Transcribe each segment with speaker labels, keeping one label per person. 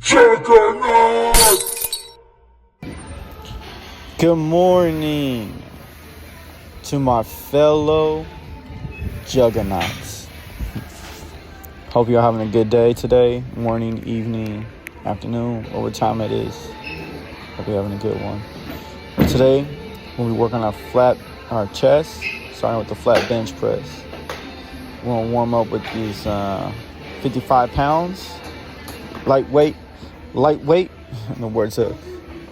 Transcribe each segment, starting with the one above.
Speaker 1: Juggernaut!
Speaker 2: Good morning to my fellow juggernauts. Hope you're having a good day today, morning, evening, afternoon, or what time it is. Hope you're having a good one. But today, we'll be working on our chest, starting with the flat bench press. We're going to warm up with these 55 pounds, lightweight, in the words of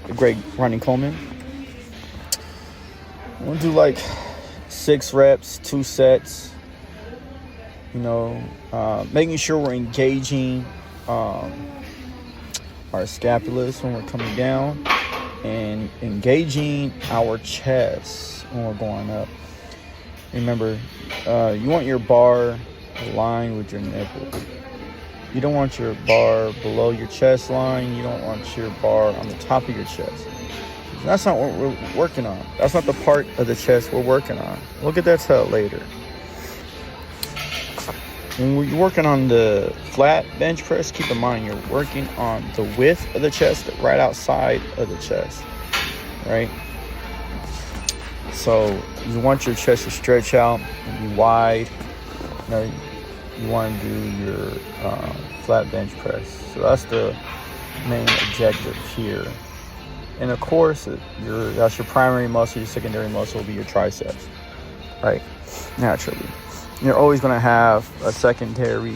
Speaker 2: the great Ronnie Coleman. We'll do like 6 reps, 2 sets, making sure we're engaging our scapulas when we're coming down and engaging our chest when we're going up. Remember, you want your bar aligned with your nipple. You don't want your bar below your chest line. You don't want your bar on the top of your chest. That's not what we're working on. That's not the part of the chest we're working on. We'll get that to later. When you're working on the flat bench press, keep in mind you're working on the width of the chest, right outside of the chest, right? So you want your chest to stretch out and be wide. You want to do your flat bench press. So that's the main objective here. And of course, that's your primary muscle. Your secondary muscle will be your triceps, right? Naturally. You're always going to have a secondary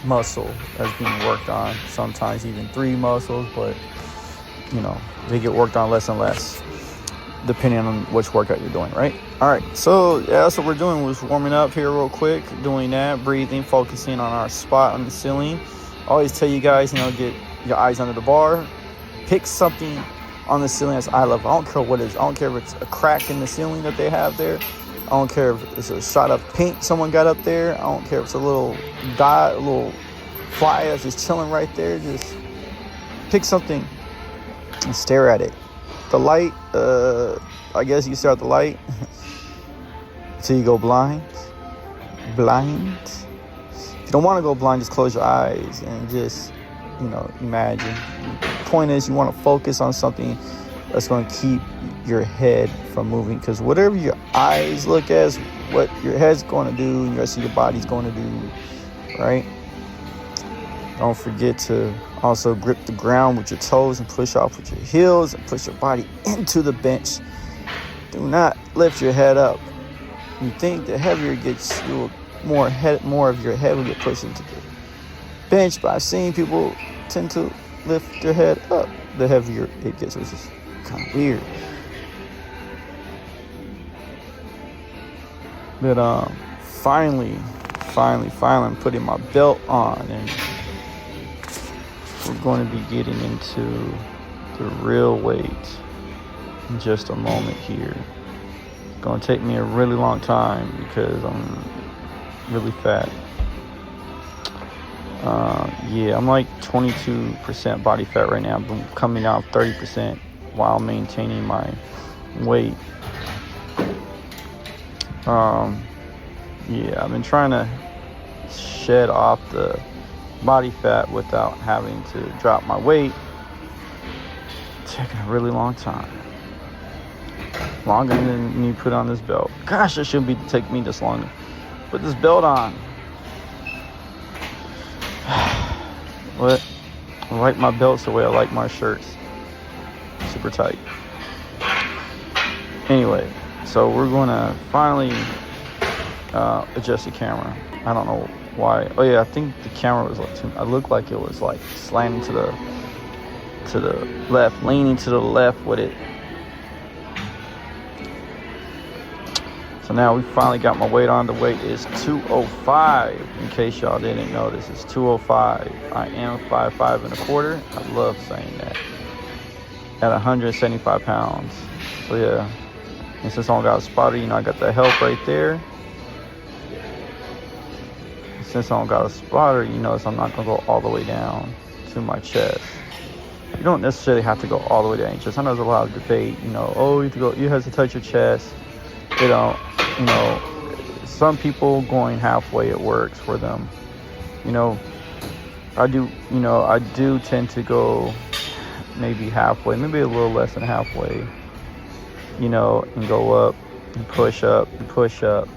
Speaker 2: muscle that's being worked on. Sometimes even 3 muscles, but, they get worked on less and less, depending on which workout you're doing, right? All right, so that's what we're doing. We're just warming up here real quick, doing that, breathing, focusing on our spot on the ceiling. I always tell you guys, get your eyes under the bar. Pick something on the ceiling that's eye level. I don't care what it is. I don't care if it's a crack in the ceiling that they have there. I don't care if it's a shot of paint someone got up there. I don't care if it's a little dot, a little fly that's just chilling right there. Just pick something and stare at it. The light, I guess you start the light until you go blind. If you don't want to go blind, just close your eyes and just, imagine. The point is you want to focus on something that's going to keep your head from moving, because whatever your eyes look at is what your head's going to do and the rest of your body's going to do, right? Don't forget to also grip the ground with your toes and push off with your heels and push your body into the bench. Do not lift your head up. You think the heavier it gets, more of your head will get pushed into the bench, but I've seen people tend to lift their head up the heavier it gets, which is kind of weird. But finally I'm putting my belt on, and we're going to be getting into the real weight in just a moment here. It's going to take me a really long time because I'm really fat. I'm like 22% body fat right now. I'm coming down 30% while maintaining my weight. I've been trying to shed off the body fat without having to drop my weight. It's taking a really long time. Longer than you put on this belt. Gosh, it shouldn't take me this long to put this belt on. What? I like my belts the way I like my shirts. Super tight. Anyway, so we're going to finally adjust the camera. I don't know why. Oh yeah, I think the camera was I looked like it was like slanting to the left, leaning to the left with it. So now we finally got my weight on. The weight is 205. In case y'all didn't notice, it's 205. I am 5'5" and a quarter. I love saying that. At 175 pounds. So yeah. And since I don't got a spotter, I got the help right there. And since I don't got a spotter, so I'm not gonna go all the way down to my chest. You don't necessarily have to go all the way down your chest. I know there's a lot of debate, you have to touch your chest. You don't, some people going halfway, it works for them. I do tend to go maybe halfway, maybe a little less than halfway, and go up and push up and push up.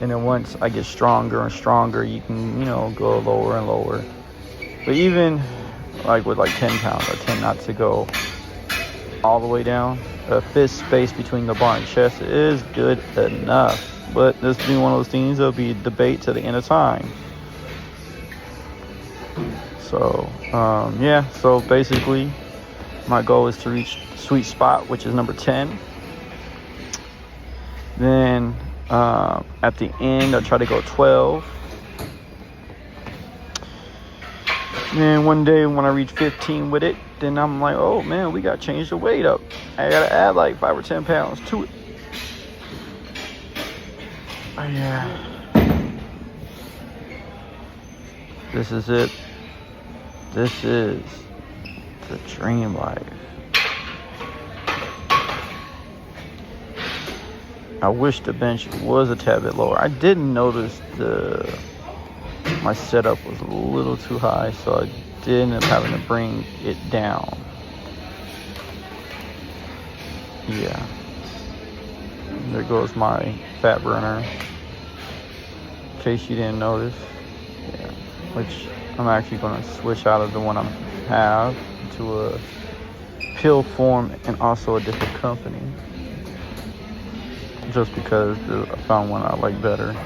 Speaker 2: And then once I get stronger and stronger, you can, go lower and lower. But even like with 10 pounds, I tend not to go all the way down. A fist space between the bar and chest is good enough. But this will be one of those things that'll be debate to the end of time. So, so basically, my goal is to reach sweet spot, which is number 10. Then at the end, I try to go 12. Then one day when I reach 15 with it, then I'm like, oh man, we got to change the weight up. I got to add like 5 or 10 pounds to it. Oh, yeah. This is it. This is the dream life. I wish the bench was a tad bit lower. I didn't notice my setup was a little too high, so I did end up having to bring it down. Yeah. There goes my fat burner. In case you didn't notice. Yeah. Which I'm actually going to switch out of the one I have to a pill form and also a different company. Just because I found one I like better.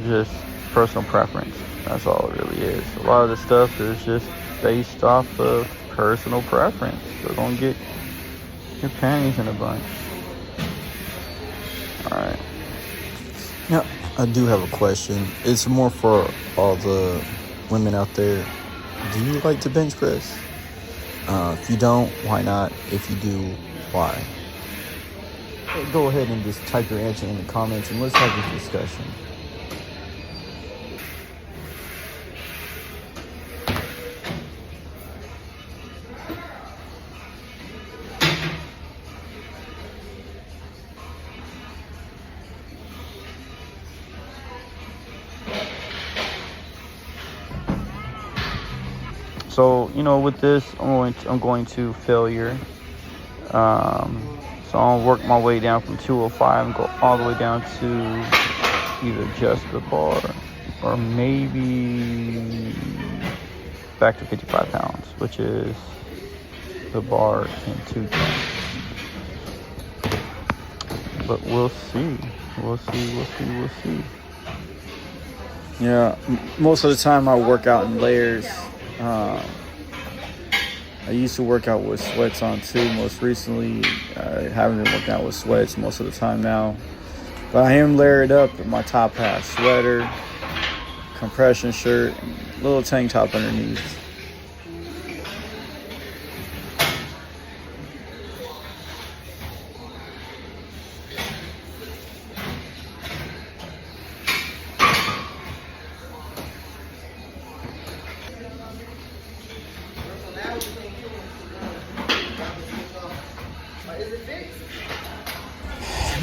Speaker 2: Just personal preference. That's all it really is. A lot of the stuff is just based off of personal preference. So don't get your panties in a bunch. Alright.
Speaker 1: Now, I do have a question. It's more for all the women out there. Do you like to bench press? If you don't, why not? If you do, why? Go ahead and just type your answer in the comments and let's have this discussion.
Speaker 2: So, with this, I'm going to failure. So I'll work my way down from 205 and go all the way down to either just the bar or maybe back to 55 pounds, which is the bar and 210. But we'll see. We'll see. Yeah, most of the time I work out in layers. I used to work out with sweats on too. Most recently, I haven't been working out with sweats most of the time now. But I am layered up with my top hat, sweater, compression shirt, and little tank top underneath.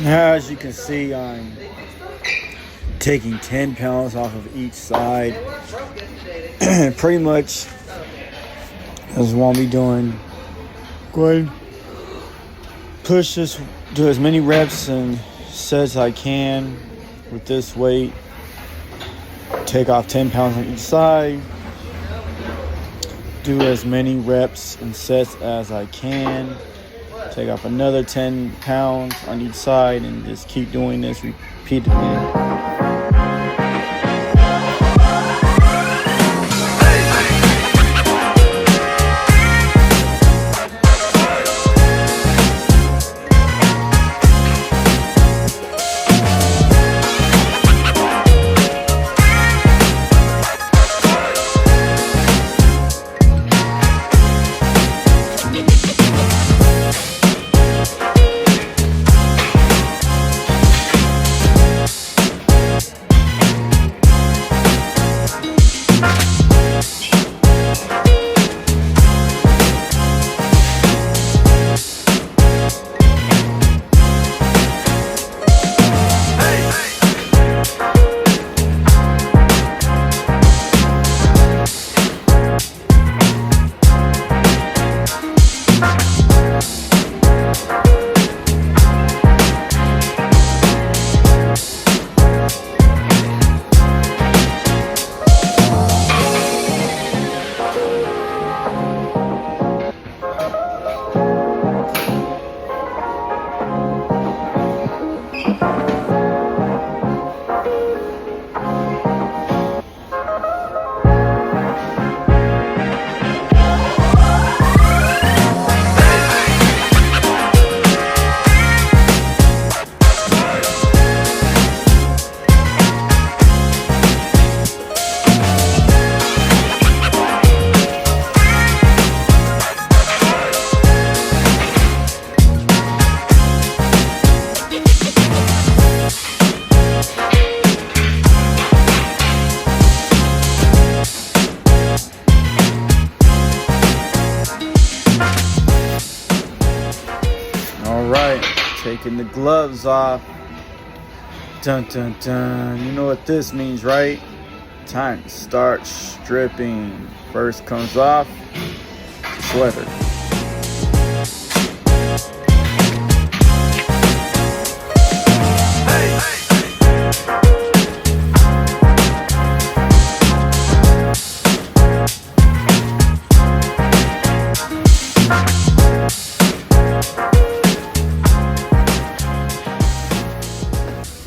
Speaker 2: Now, as you can see, I'm taking 10 pounds off of each side. Pretty much that's what I'll be doing. Go ahead, push this, do as many reps and sets as I can with this weight. Take off 10 pounds on each side. Do as many reps and sets as I can. Take off another 10 pounds on each side and just keep doing this repeatedly. taking the gloves off. Dun dun dun. You know what this means, right? Time to start stripping. First comes off the sweater.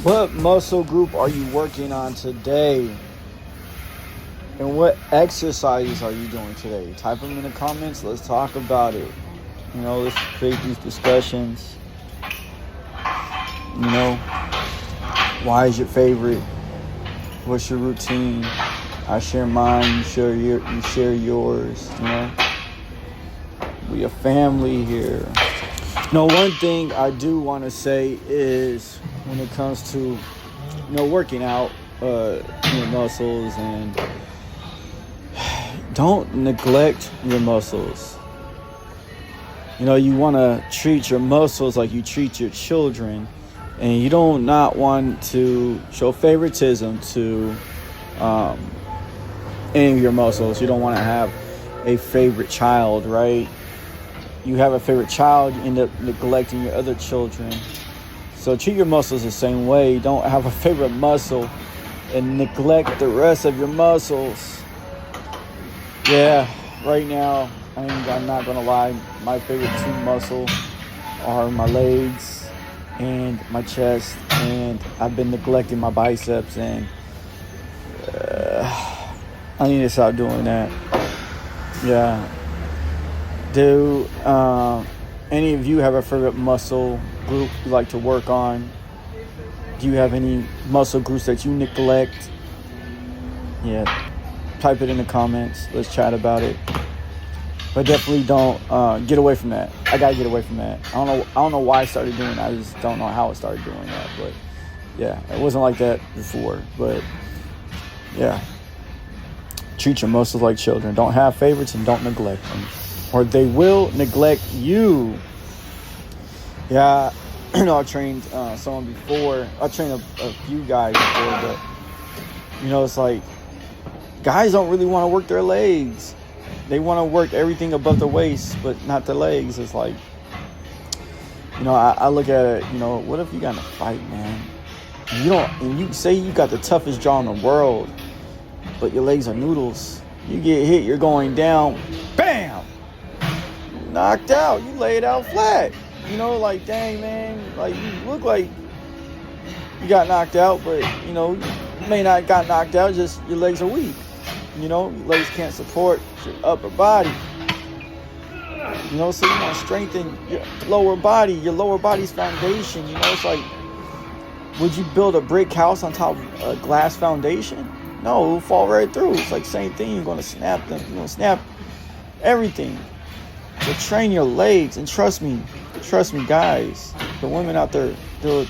Speaker 2: What muscle group are you working on today? And what exercises are you doing today? Type them in the comments. Let's talk about it. You know, let's create these discussions. You know, why is your favorite? What's your routine? I share mine. You share yours. You know, we a family here. No, one thing I do want to say is when it comes to, you know, working out your muscles, and don't neglect your muscles. You know, you want to treat your muscles like you treat your children, and you don't not want to show favoritism to any of your muscles. You don't want to have a favorite child, right? You have a favorite child, you end up neglecting your other children. So treat your muscles the same way. Don't have a favorite muscle and neglect the rest of your muscles. Yeah, right now, I'm not going to lie. My favorite two muscles are my legs and my chest. And I've been neglecting my biceps. And I need to stop doing that. Yeah. Do any of you have a favorite muscle group you like to work on? Do you have any muscle groups that you neglect? Yeah, type it in the comments. Let's chat about it. But definitely don't get away from that. I gotta get away from that. I don't know why I started doing that. I just don't know how I started doing that. But yeah, it wasn't like that before. But yeah, treat your muscles like children. Don't have favorites and don't neglect them, or they will neglect you. Yeah, you know, I trained someone before. I trained a few guys before, but, you know, it's like, guys don't really want to work their legs. They want to work everything above the waist, but not the legs. It's like, you know, I look at it, you know, what if you got in a fight, man? And you say you got the toughest jaw in the world, but your legs are noodles. You get hit, you're going down, bam! Knocked out. You laid out flat. You know, like, dang, man, like, you look like you got knocked out, but, you know, you may not got knocked out, just your legs are weak. You know, your legs can't support your upper body. You know, so you want to strengthen your lower body, your lower body's foundation. You know, it's like, would you build a brick house on top of a glass foundation? No, it'll fall right through. It's like, same thing. You're going to snap them. You're going to snap everything. So train your legs, and trust me, guys, the women out there, they'll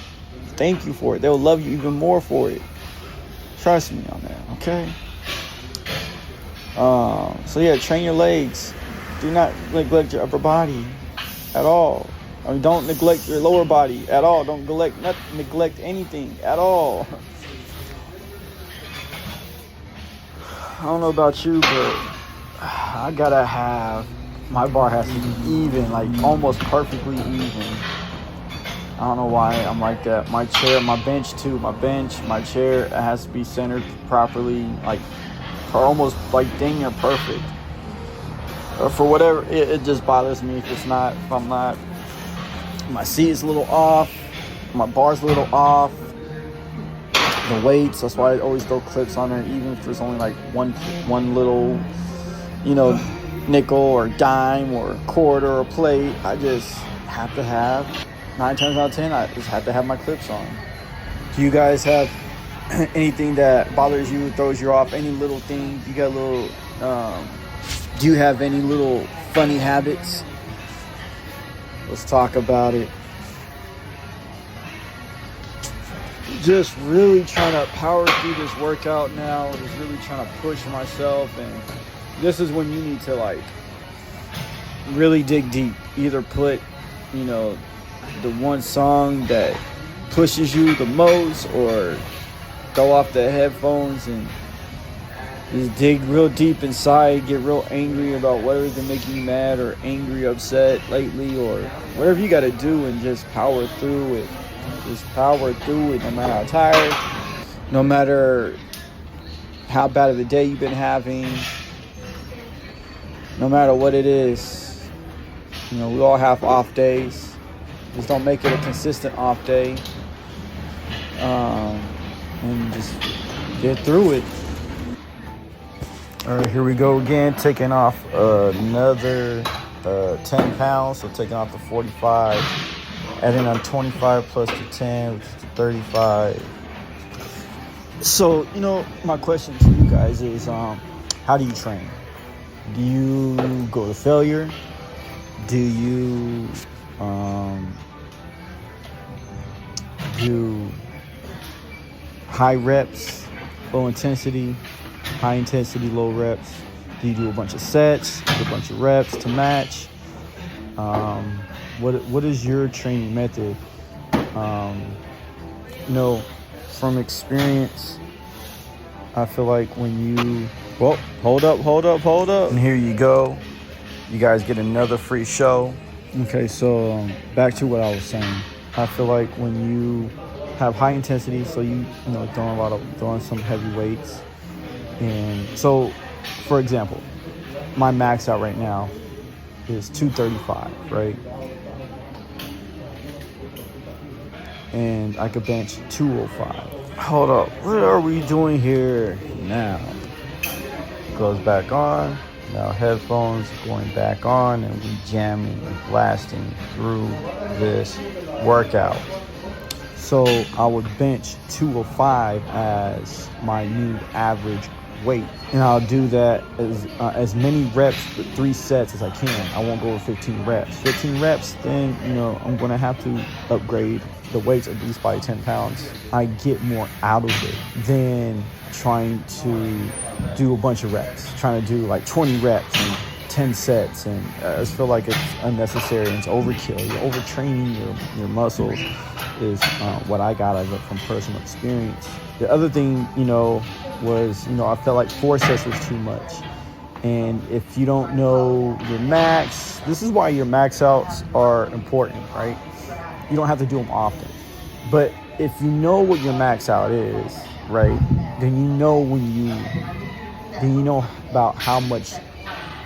Speaker 2: thank you for it. They'll love you even more for it. Trust me on that, okay? So yeah, train your legs. Do not neglect your upper body at all. I mean, don't neglect your lower body at all. Don't neglect anything at all. I don't know about you, but I gotta have, my bar has to be even, like almost perfectly even. I don't know why I'm like that. My chair, my bench too. My chair, it has to be centered properly, like almost like dang near perfect. For whatever, it just bothers me if I'm not. My seat is a little off. My bar's a little off. The weights, that's why I always throw clips on there, even if there's only like one little, you know, nickel or dime or quarter or plate. I just have to have, 9 times out of 10, I just have to have my clips on. Do you guys have anything that bothers you, throws you off, any little thing? You got little, do you have any little funny habits? Let's talk about it. Just really trying to power through this workout now. Just really trying to push myself, and this is when you need to like really dig deep. Either put, you know, the one song that pushes you the most, or throw off the headphones and just dig real deep inside, get real angry about whatever's been making you mad or angry, upset lately, or whatever you got to do, and just power through it. Just power through it, no matter how tired, no matter how bad of a day you've been having, no matter what it is. You know, we all have off days. Just don't make it a consistent off day. And just get through it. All right, here we go again, taking off another 10 pounds. So taking off the 45, adding on 25 plus the 10, which is the 35. So, you know, my question to you guys is, how do you train? Do you go to failure? Do you do high reps, low intensity, high intensity, low reps? Do you do a bunch of sets, a bunch of reps to match? What is your training method? You know, from experience, I feel like when you, well, hold up. And here you go. You guys get another free show. Okay, so back to what I was saying. I feel like when you have high intensity, so you know, throwing some heavy weights. And so, for example, my max out right now is 235, right? And I could bench 205. Hold up, what are we doing here now? Goes back on. Now headphones going back on, and we jamming and blasting through this workout. So I would bench 205 as my new average weight, and I'll do that as many reps, but 3 sets as I can. I won't go over 15 reps. 15 reps, then, you know, I'm gonna have to upgrade the weights at least by 10 pounds. I get more out of it than trying to do a bunch of reps, trying to do like 20 reps and 10 sets, and I just feel like it's unnecessary and it's overkill. You're overtraining your muscles is what I got out of it from personal experience. The other thing, you know, was, you know, I felt like 4 sets was too much. And if you don't know your max, this is why your max outs are important, right? You don't have to do them often. But if you know what your max out is, right, then you know about how much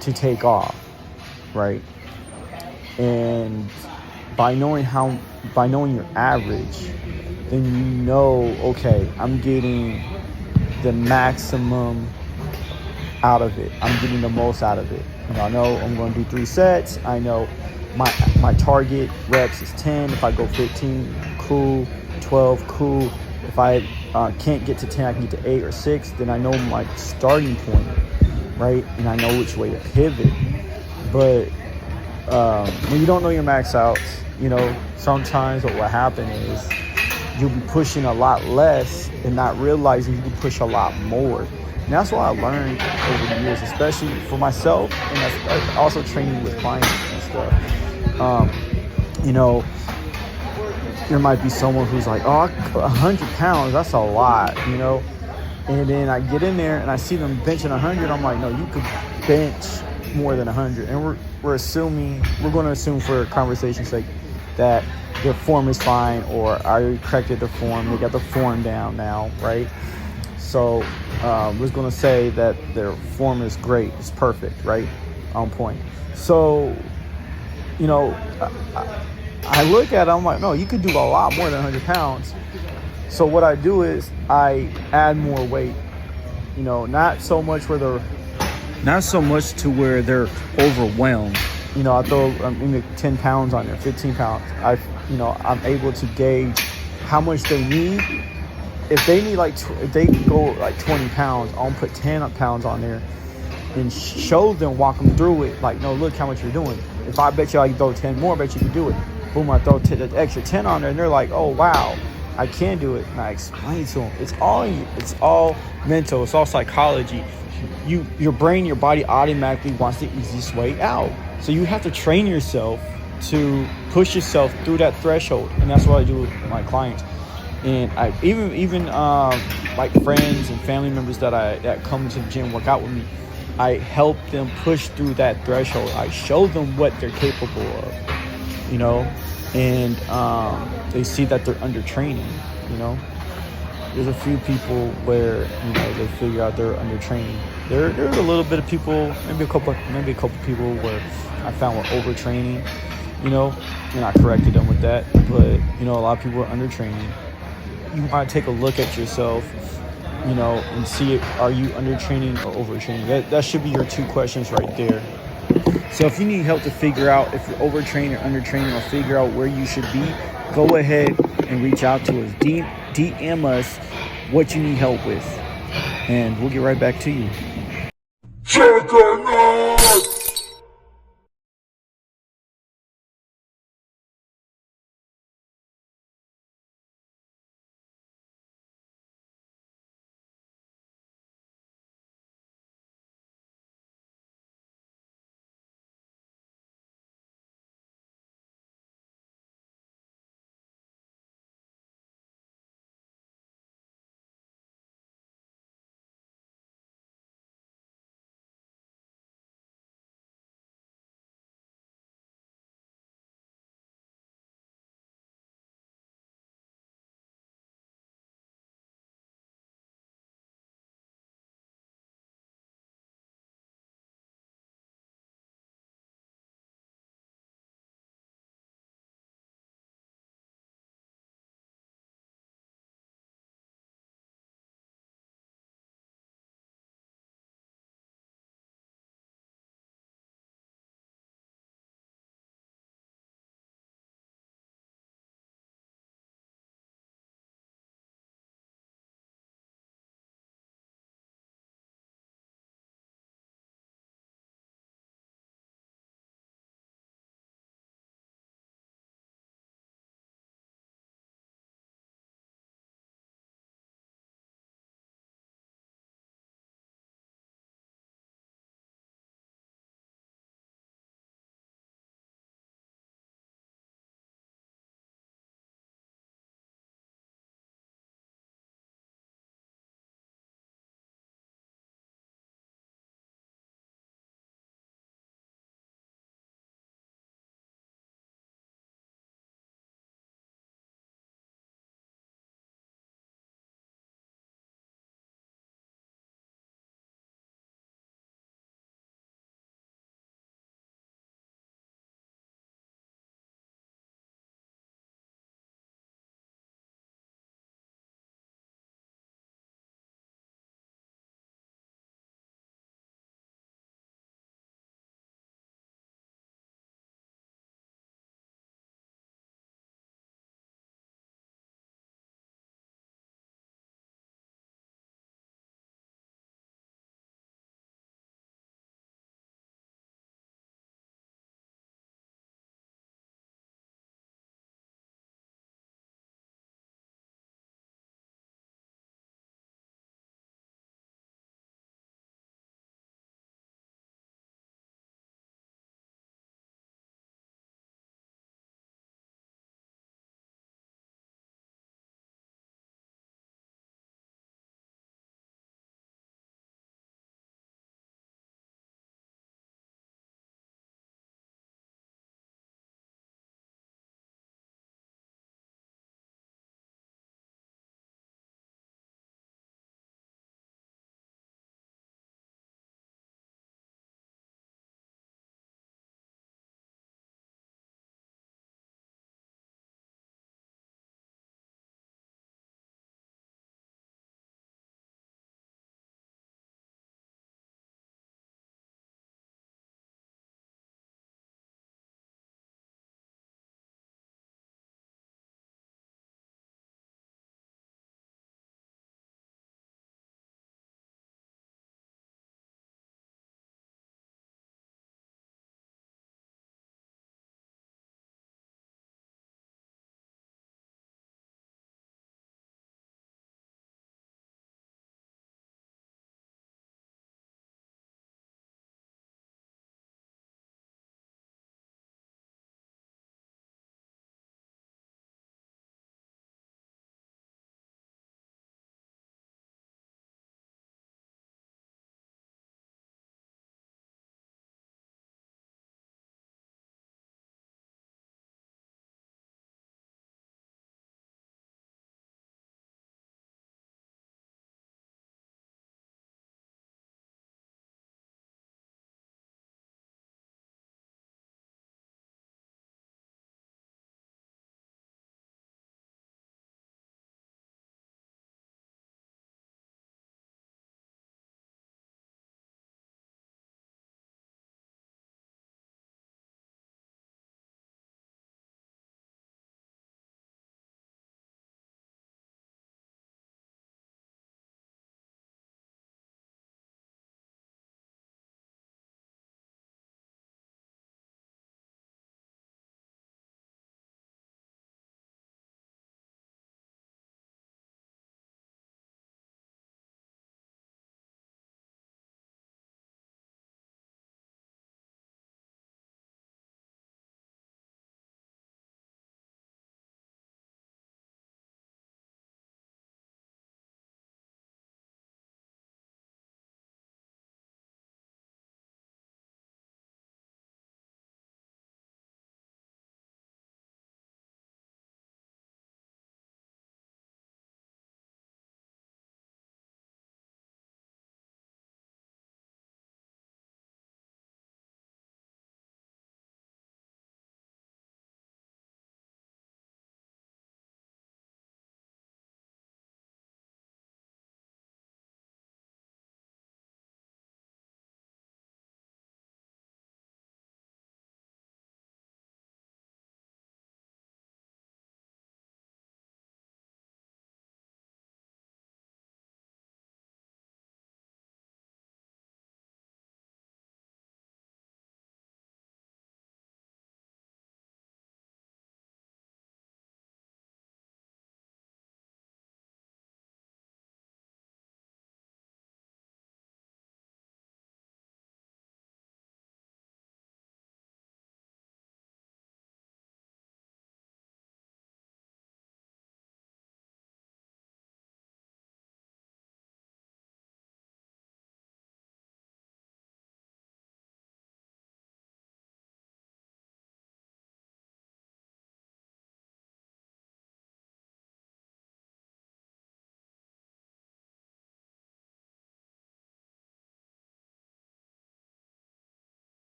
Speaker 2: to take off, right? And by knowing your average, then you know, okay, I'm getting the maximum out of it. I'm getting the most out of it. You know, I know I'm going to do 3 sets. I know my target reps is 10. If I go 15, cool. 12, cool. If I can't get to 10, I can get to 8 or 6. Then I know my starting point, right? And I know which way to pivot. But when you don't know your max outs, you know, sometimes what will happen is you'll be pushing a lot less and not realizing you can push a lot more. And that's what I learned over the years, especially for myself, and that's also training with clients and stuff. You know, there might be someone who's like, oh, 100 pounds, that's a lot, you know? And then I get in there and I see them benching 100. I'm like, no, you could bench more than 100. And we're going to assume for conversation's sake that their form is fine, or I already corrected the form. They got the form down now, right? So we're going to say that their form is great. It's perfect, right? On point. So, you know, I look at it, I'm like, no, you could do a lot more than 100 pounds. So what I do is I add more weight, you know, not so much to where they're overwhelmed. You know, I throw maybe 10 pounds on there, 15 pounds. I'm able to gauge how much they need. If they need if they go like 20 pounds, I'll put 10 pounds on there and show them, walk them through it. Like, no, look how much you're doing. If I bet you I can throw 10 more, I bet you can do it. Boom, I throw the extra 10 on there, and they're like, oh, wow, I can do it. And I explain to them, it's all mental. It's all psychology. Your brain, your body automatically wants the easiest way out. So you have to train yourself to push yourself through that threshold, and that's what I do with my clients. And I even like friends and family members that come to the gym, work out with me, I help them push through that threshold. I show them what they're capable of, you know, and they see that they're under training, you know. There's a few people where, you know, they figure out they're under training. There's a little bit of people, maybe a couple people where I found were overtraining, you know, and I corrected them with that. But you know, a lot of people are under training. You want to take a look at yourself, you know, and see it. Are you under training or overtraining? That should be your two questions right there. So if you need help to figure out if you're overtrained or undertraining, or figure out where you should be, go ahead and reach out to us. DM us what you need help with, and we'll get right back to you.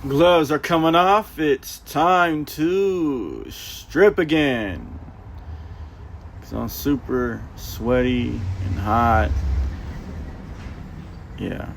Speaker 2: Gloves are coming off. It's time to strip again. Because I'm super sweaty and hot. Yeah.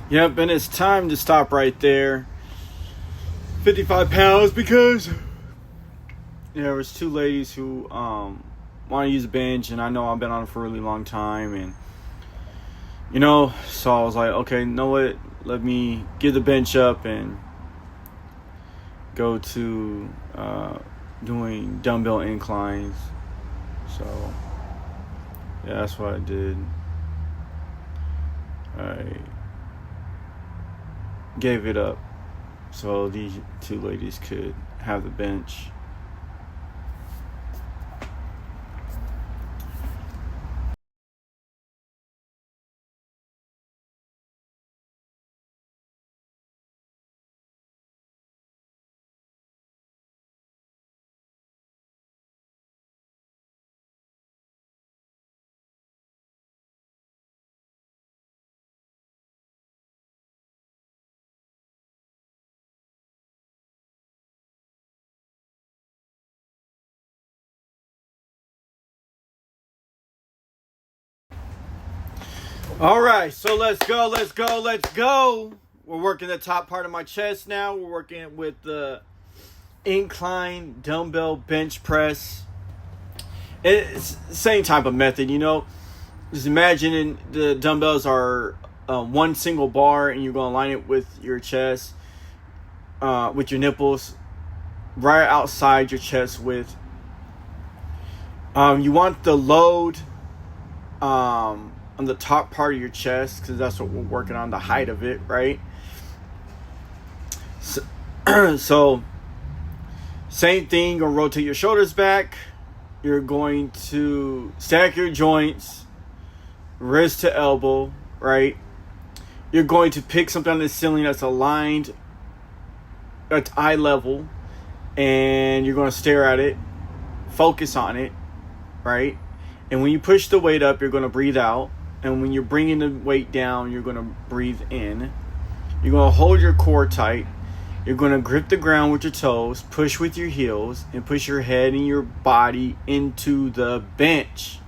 Speaker 2: Yep, and it's time to stop right there. 55 pounds because there was two ladies who want to use a bench, and I know I've been on it for a really long time, and so I was like, okay, you know what? Let me give the bench up and go to doing dumbbell inclines. So yeah, that's what I did. I gave it up so these two ladies could have the bench. All right, so let's go. We're working the top part of my chest now. We're working with the incline dumbbell bench press. It's the same type of method, Just imagine the dumbbells are one single bar, and you're going to line it with your chest, with your nipples, right outside your chest width. You want the load on the top part of your chest, because that's what we're working on, the height of it, right? So same thing, you're gonna rotate your shoulders back. You're going to stack your joints, wrist to elbow, right? You're going to pick something on the ceiling that's aligned at eye level, and you're going to stare at it, focus on it, right? And when you push the weight up, you're going to breathe out. And when you're bringing the weight down, you're going to breathe in. You're going to hold your core tight. You're going to grip the ground with your toes, push with your heels, and push your head and your body into the bench.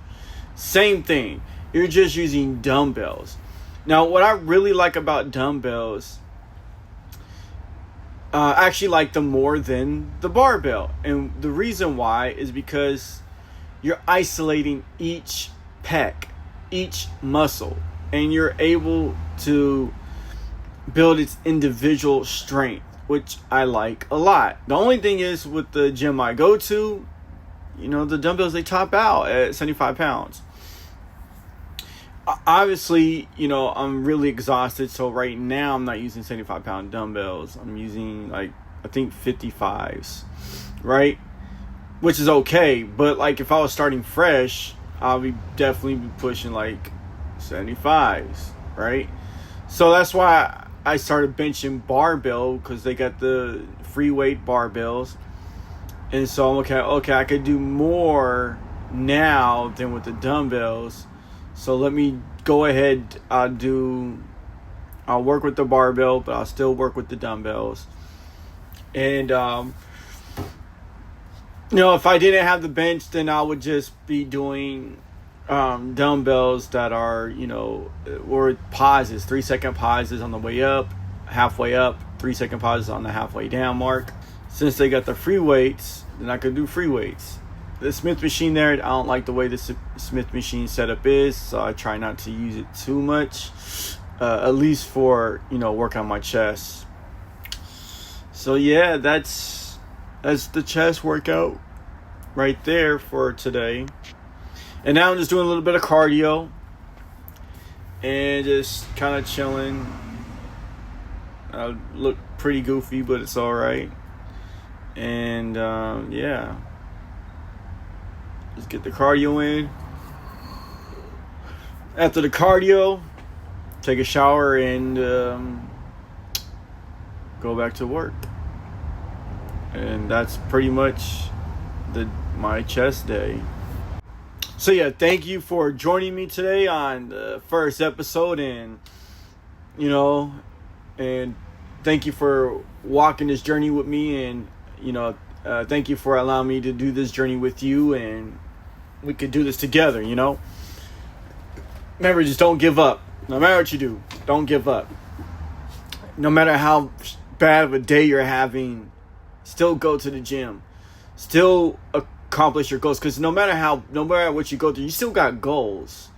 Speaker 2: Same thing. You're just using dumbbells. Now, what I really like about dumbbells, I actually like them more than the barbell. And the reason why is because you're isolating each pec, each muscle, and you're able to build its individual strength, which I like a lot. The only thing is, with the gym I go to, the dumbbells, they top out at 75 pounds. Obviously, I'm really exhausted, so right now I'm not using 75-pound dumbbells. I'm using, I think 55s, right? Which is okay, but if I was starting fresh, I'll definitely be pushing 75s, right? So that's why I started benching barbell, because they got the free weight barbells. And so I'm okay, I could do more now than with the dumbbells. So let me go ahead, I'll work with the barbell, but I'll still work with the dumbbells. And if I didn't have the bench, then I would just be doing dumbbells that are, or pauses, 3-second pauses on the way up, halfway up, 3-second pauses on the halfway down mark. Since they got the free weights, then I could do free weights. The Smith machine there, I don't like the way the Smith machine setup is, so I try not to use it too much, at least for, work on my chest. So yeah, that's the chest workout right there for today. And now I'm just doing a little bit of cardio and just kind of chilling. I look pretty goofy, but it's all right. And yeah, just get the cardio in. After the cardio, take a shower and go back to work. And that's pretty much my chest day. So yeah, thank you for joining me today on the first episode, and and thank you for walking this journey with me, and thank you for allowing me to do this journey with you, and we could do this together. Remember, just don't give up. No matter what you do, don't give up.
Speaker 3: no matter how bad of a day you're having, still go to the gym. Still accomplish your goals. Because no matter what you go through, you still got goals.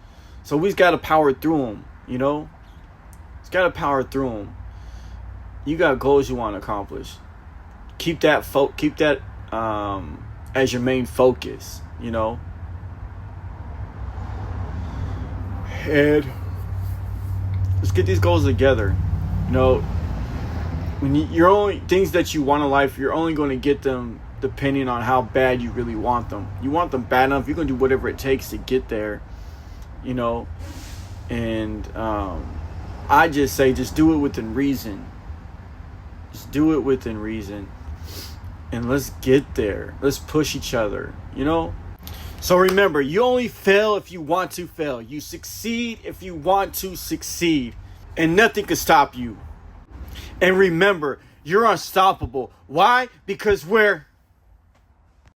Speaker 3: So we just got to power through them, you know? Just got to power through them. You got goals you want to accomplish. Keep that as your main focus, you know? And let's get these goals together. You know, when you're only things that you want in life, you're only going to get them depending on how bad you really want them. You want them bad enough, you're going to do whatever it takes to get there, you know? And I just say, just do it within reason. Just do it within reason. And let's get there. Let's push each other, you know? So remember, you only fail if you want to fail. You succeed if you want to succeed. And nothing can stop you. And remember, you're unstoppable. Why? Because we're